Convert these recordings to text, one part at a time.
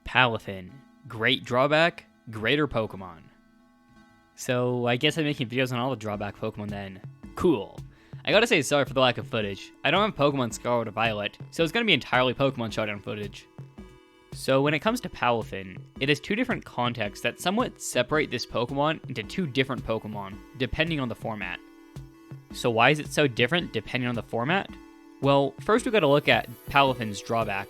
Palafin. Great drawback, greater Pokemon. So I guess I'm making videos on all the drawback Pokemon then. Cool. I gotta say sorry for the lack of footage. I don't have Pokemon Scarlet or Violet, so it's gonna be entirely Pokemon Showdown footage. So when it comes to Palafin, it has two different contexts that somewhat separate this Pokemon into two different Pokemon, depending on the format. So why is it so different depending on the format? Well, first we gotta look at Palafin's drawback.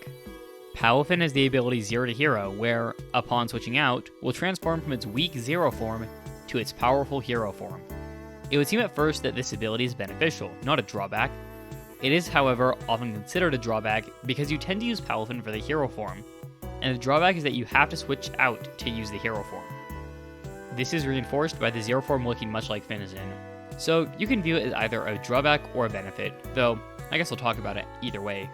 Palafin has the ability Zero to Hero, where, upon switching out, will transform from its weak Zero form to its powerful Hero form. It would seem at first that this ability is beneficial, not a drawback. It is, however, often considered a drawback because you tend to use Palafin for the Hero form, and the drawback is that you have to switch out to use the Hero form. This is reinforced by the Zero form looking much like Finizen, so you can view it as either a drawback or a benefit, though I guess we'll talk about it either way.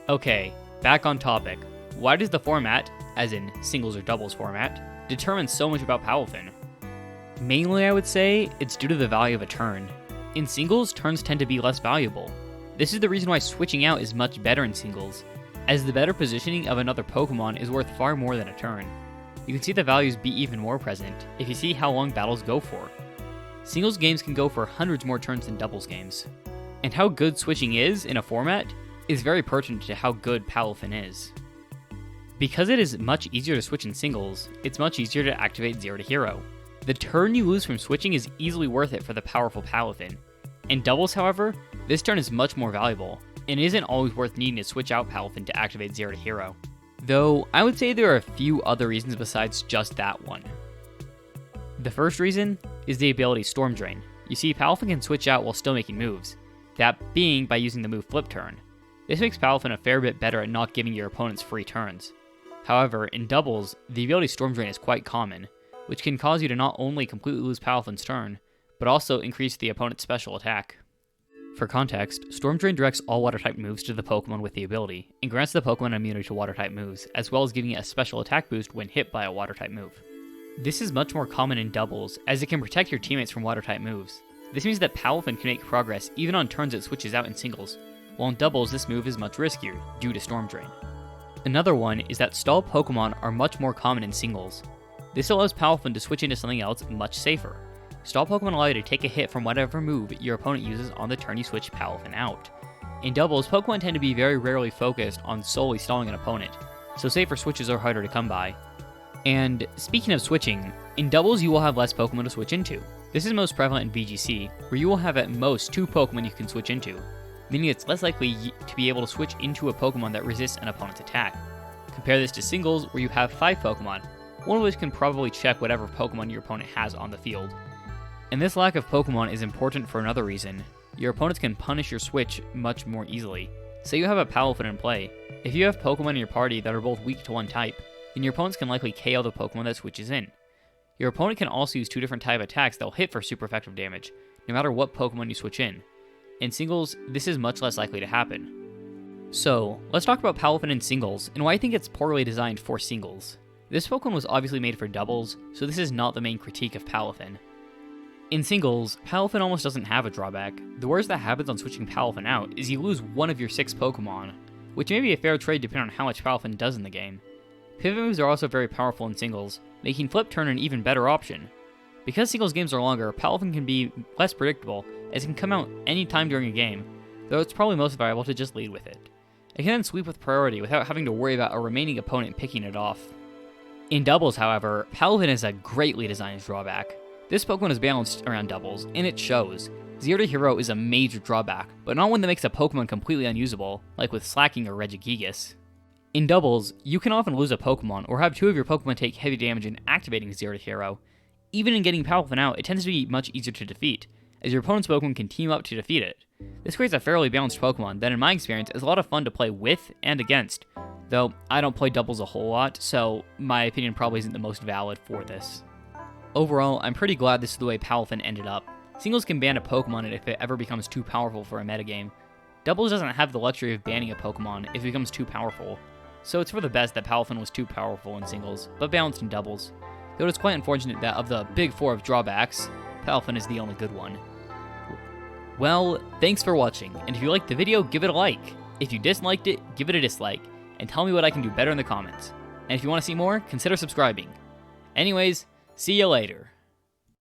Okay, back on topic. Why does the format, as in singles or doubles format, determine so much about Palafin? Mainly, I would say, it's due to the value of a turn. In singles, turns tend to be less valuable. This is the reason why switching out is much better in singles, as the better positioning of another Pokemon is worth far more than a turn. You can see the values be even more present if you see how long battles go for. Singles games can go for hundreds more turns than doubles games. And how good switching is in a format is very pertinent to how good Palafin is. Because it is much easier to switch in singles, it's much easier to activate Zero to Hero. The turn you lose from switching is easily worth it for the powerful Palafin. In doubles, however, this turn is much more valuable, and isn't always worth needing to switch out Palafin to activate Zero to Hero. Though, I would say there are a few other reasons besides just that one. The first reason is the ability Storm Drain. You see, Palafin can switch out while still making moves, that being by using the move Flip Turn. This makes Palafin a fair bit better at not giving your opponents free turns. However, in doubles, the ability Storm Drain is quite common, which can cause you to not only completely lose Palafin's turn, but also increase the opponent's special attack. For context, Storm Drain directs all Water-type moves to the Pokemon with the ability, and grants the Pokemon immunity to Water-type moves, as well as giving it a special attack boost when hit by a Water-type move. This is much more common in doubles, as it can protect your teammates from Water-type moves. This means that Palafin can make progress even on turns it switches out in singles, while in doubles this move is much riskier, due to Storm Drain. Another one is that stalled Pokemon are much more common in singles. This allows Palafin to switch into something else much safer. Stall Pokemon allow you to take a hit from whatever move your opponent uses on the turn you switch Palafin out. In doubles, Pokemon tend to be very rarely focused on solely stalling an opponent, so safer switches are harder to come by. And speaking of switching, in doubles you will have less Pokemon to switch into. This is most prevalent in VGC, where you will have at most 2 Pokemon you can switch into, meaning it's less likely to be able to switch into a Pokemon that resists an opponent's attack. Compare this to singles, where you have 5 Pokemon, one of which can probably check whatever Pokemon your opponent has on the field. And this lack of Pokemon is important for another reason. Your opponents can punish your switch much more easily. Say you have a Palafin in play. If you have Pokemon in your party that are both weak to one type, then your opponents can likely KO the Pokemon that switches in. Your opponent can also use 2 different type attacks that will hit for super effective damage, no matter what Pokemon you switch in. In singles, this is much less likely to happen. So, let's talk about Palafin in singles, and why I think it's poorly designed for singles. This Pokemon was obviously made for doubles, so this is not the main critique of Palafin. In singles, Palafin almost doesn't have a drawback. The worst that happens on switching Palafin out is you lose one of your 6 Pokemon, which may be a fair trade depending on how much Palafin does in the game. Pivot moves are also very powerful in singles, making Flip Turn an even better option. Because singles games are longer, Palafin can be less predictable, as it can come out any time during a game, though it's probably most valuable to just lead with it. It can then sweep with priority without having to worry about a remaining opponent picking it off. In doubles, however, Palafin is a greatly designed drawback. This Pokemon is balanced around doubles, and it shows. Zero to Hero is a major drawback, but not one that makes a Pokemon completely unusable, like with Slacking or Regigigas. In doubles, you can often lose a Pokemon, or have 2 of your Pokemon take heavy damage in activating Zero to Hero. Even in getting Palafin out, it tends to be much easier to defeat, as your opponent's Pokemon can team up to defeat it. This creates a fairly balanced Pokemon that in my experience is a lot of fun to play with and against, though I don't play doubles a whole lot, so my opinion probably isn't the most valid for this. Overall, I'm pretty glad this is the way Palafin ended up. Singles can ban a Pokemon if it ever becomes too powerful for a metagame. Doubles doesn't have the luxury of banning a Pokemon if it becomes too powerful, so it's for the best that Palafin was too powerful in singles, but balanced in doubles. Though it's quite unfortunate that of the big 4 of drawbacks, Palafin is the only good one. Well, thanks for watching, and if you liked the video, give it a like. If you disliked it, give it a dislike, and tell me what I can do better in the comments. And if you want to see more, consider subscribing. Anyways, see you later.